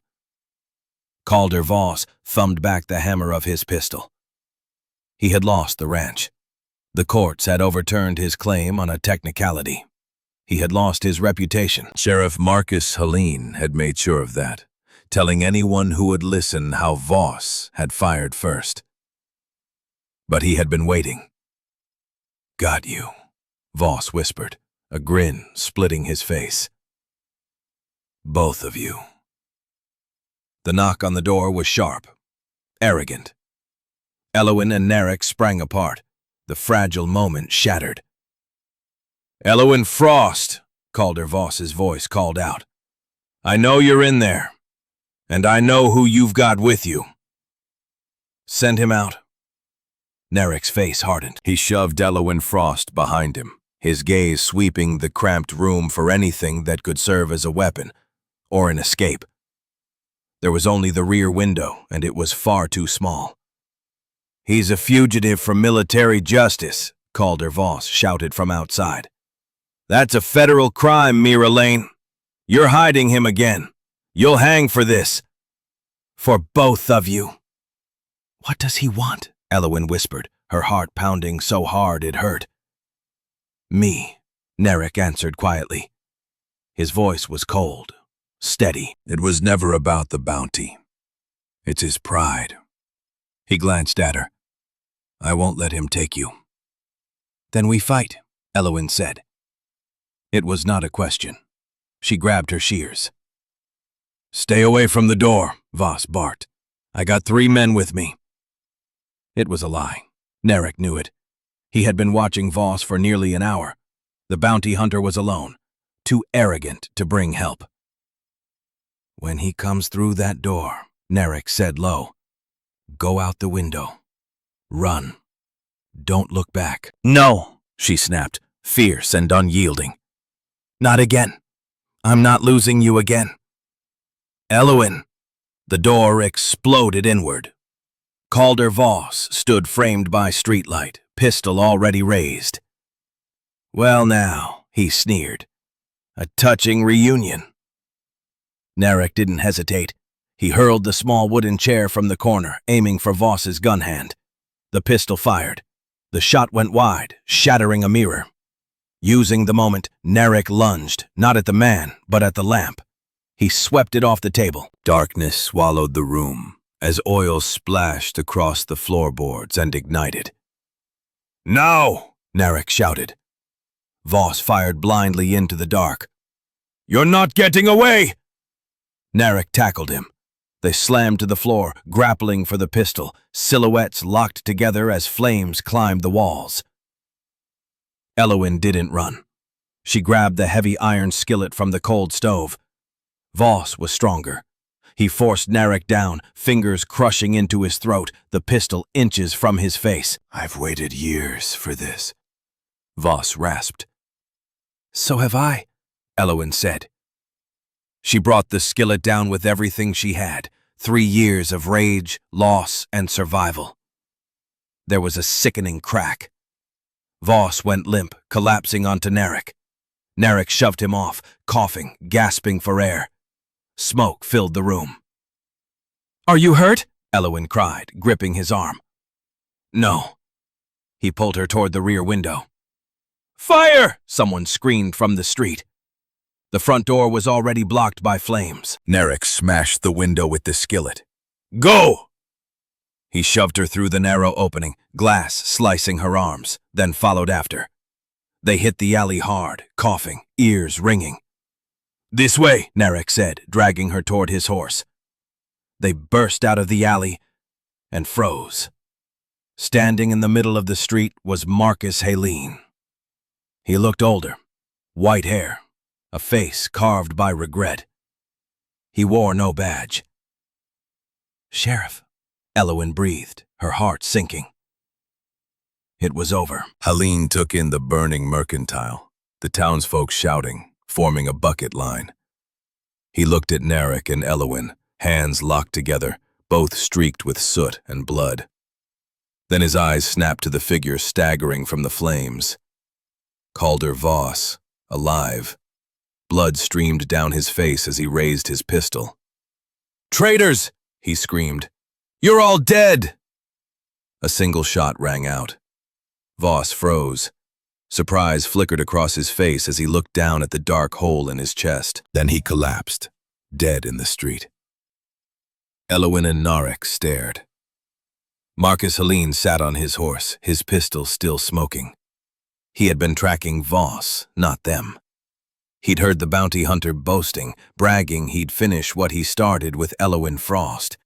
Calder Voss thumbed back the hammer of his pistol. He had lost the ranch. The courts had overturned his claim on a technicality. He had lost his reputation. Sheriff Marcus Helene had made sure of that, telling anyone who would listen how Voss had fired first. But he had been waiting. "Got you," Voss whispered, a grin splitting his face. "Both of you." The knock on the door was sharp, arrogant. Elowen and Narek sprang apart, the fragile moment shattered. "Elowen Frost," Calder Voss's voice called out. I know you're in there, and I know who you've got with you. Send him out. Nerek's face hardened. He shoved Elowin Frost behind him, his gaze sweeping the cramped room for anything that could serve as a weapon or an escape. There was only the rear window, and it was far too small. He's a fugitive from military justice, Calder Voss shouted from outside. That's a federal crime, Mira Lane. You're hiding him again. You'll hang for this. For both of you. What does he want? Elowin whispered, her heart pounding so hard it hurt. Me, Nerek answered quietly. His voice was cold, steady. It was never about the bounty. It's his pride. He glanced at her. I won't let him take you. Then we fight, Elowin said. It was not a question. She grabbed her shears. Stay away from the door, Voss barked. I got 3 men with me. It was a lie. Nerek knew it. He had been watching Voss for nearly an hour. The bounty hunter was alone, too arrogant to bring help. When he comes through that door, Nerek said low, go out the window. Run. Don't look back. No, she snapped, fierce and unyielding. Not again. I'm not losing you again. Elowin. The door exploded inward. Calder Voss stood framed by streetlight, pistol already raised. Well now, he sneered. A touching reunion. Nerek didn't hesitate. He hurled the small wooden chair from the corner, aiming for Voss's gun hand. The pistol fired. The shot went wide, shattering a mirror. Using the moment, Nerek lunged, not at the man, but at the lamp. He swept it off the table. Darkness swallowed the room as oil splashed across the floorboards and ignited. No! Nerek shouted. Voss fired blindly into the dark. You're not getting away! Nerek tackled him. They slammed to the floor, grappling for the pistol, silhouettes locked together as flames climbed the walls. Elowin didn't run. She grabbed the heavy iron skillet from the cold stove. Voss was stronger. He forced Nerek down, fingers crushing into his throat, the pistol inches from his face. I've waited years for this, Voss rasped. So have I, Elowin said. She brought the skillet down with everything she had, 3 years of rage, loss, and survival. There was a sickening crack. Voss went limp, collapsing onto Nerek. Nerek shoved him off, coughing, gasping for air. Smoke filled the room. Are you hurt? Elowin cried, gripping his arm. No. He pulled her toward the rear window. Fire! Someone screamed from the street. The front door was already blocked by flames. Nerek smashed the window with the skillet. Go! He shoved her through the narrow opening, glass slicing her arms, then followed after. They hit the alley hard, coughing, ears ringing. This way, Nerek said, dragging her toward his horse. They burst out of the alley and froze. Standing in the middle of the street was Marcus Helene. He looked older, white hair, a face carved by regret. He wore no badge. Sheriff, Elowin breathed, her heart sinking. It was over. Helene took in the burning mercantile, the townsfolk shouting, forming a bucket line. He looked at Nerek and Elowin, hands locked together, both streaked with soot and blood. Then his eyes snapped to the figure staggering from the flames. Calder Voss, alive. Blood streamed down his face as he raised his pistol. Traitors! He screamed. You're all dead! A single shot rang out. Voss froze. Surprise flickered across his face as he looked down at the dark hole in his chest. Then he collapsed, dead in the street. Elowin and Narek stared. Marcus Helene sat on his horse, his pistol still smoking. He had been tracking Voss, not them. He'd heard the bounty hunter boasting, bragging he'd finish what he started with Elowin Frost.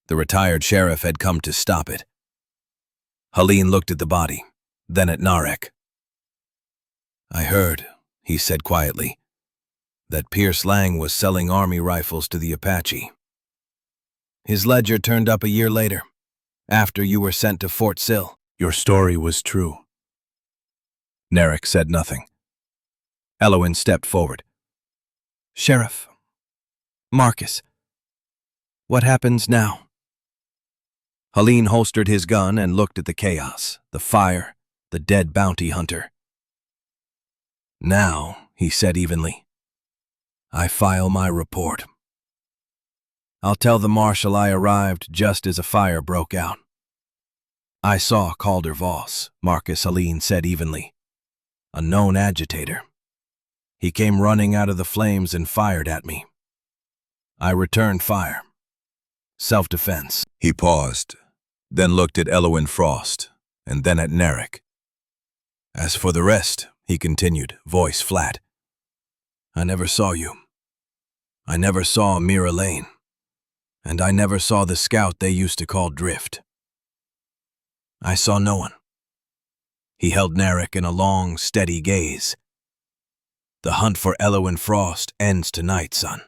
The retired sheriff had come to stop it. Helene looked at the body, then at Narek. I heard, he said quietly. that Pierce Lang was selling army rifles to the Apache. His ledger turned up a year later, after you were sent to Fort Sill. Your story was true. Narek said nothing. Elowin stepped forward. Sheriff, Marcus, what happens now? Helene holstered his gun and looked at the chaos, the fire, the dead bounty hunter. Now, he said evenly, I file my report. I'll tell the marshal I arrived just as a fire broke out. I saw Calder Voss, Marcus Helene said evenly, a known agitator. He came running out of the flames and fired at me. I returned fire. Self-defense. He paused, then looked at Elowin Frost, and then at Narek. As for the rest, he continued, voice flat, I never saw you. I never saw Mira Lane. And I never saw the scout they used to call Drift. I saw no one. He held Narek in a long, steady gaze. The hunt for Elowin Frost ends tonight, son.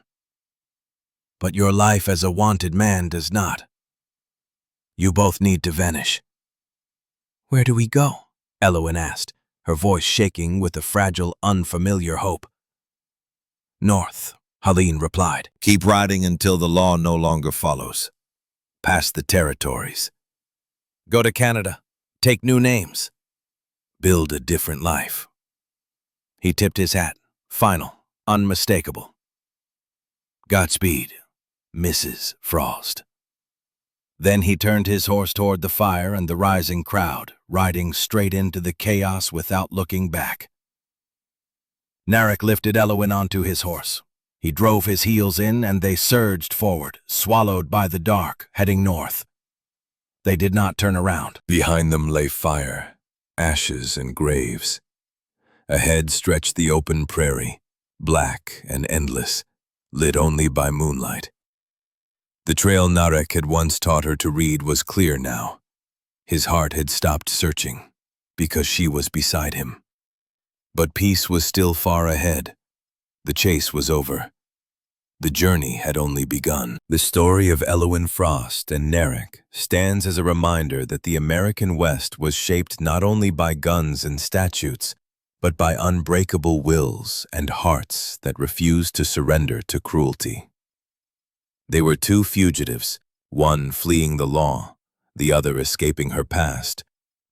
But your life as a wanted man does not. You both need to vanish. Where do we go? Elowin asked, her voice shaking with a fragile, unfamiliar hope. North, Helene replied. Keep riding until the law no longer follows. Past the territories. Go to Canada. Take new names. Build a different life. He tipped his hat, final, unmistakable. Godspeed, Mrs. Frost. Then he turned his horse toward the fire and the rising crowd, riding straight into the chaos without looking back. Narek lifted Elowin onto his horse. He drove his heels in and they surged forward, swallowed by the dark, heading north. They did not turn around. Behind them lay fire, ashes and graves. Ahead stretched the open prairie, black and endless, lit only by moonlight. The trail Narek had once taught her to read was clear now. His heart had stopped searching, because she was beside him. But peace was still far ahead. The chase was over. The journey had only begun. The story of Elowin Frost and Narek stands as a reminder that the American West was shaped not only by guns and statutes, but by unbreakable wills and hearts that refused to surrender to cruelty. They were two fugitives, one fleeing the law, the other escaping her past,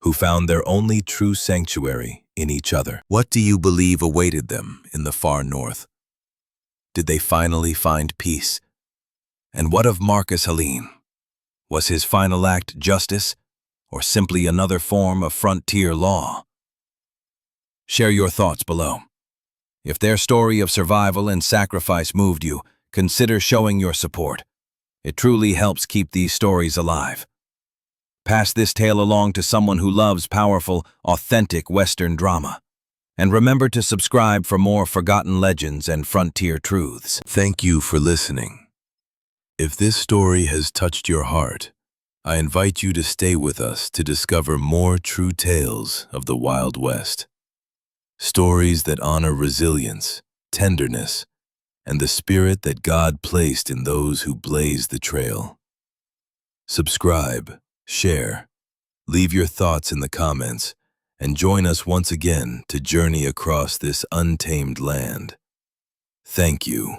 who found their only true sanctuary in each other. What do you believe awaited them in the far north? Did they finally find peace? And what of Marcus Helene? Was his final act justice, or simply another form of frontier law? Share your thoughts below. If their story of survival and sacrifice moved you, consider showing your support. It truly helps keep these stories alive. Pass this tale along to someone who loves powerful, authentic Western drama. And remember to subscribe for more forgotten legends and frontier truths. Thank you for listening. If this story has touched your heart, I invite you to stay with us to discover more true tales of the Wild West. Stories that honor resilience, tenderness, and the spirit that God placed in those who blaze the trail. Subscribe, share, leave your thoughts in the comments, and join us once again to journey across this untamed land. Thank you.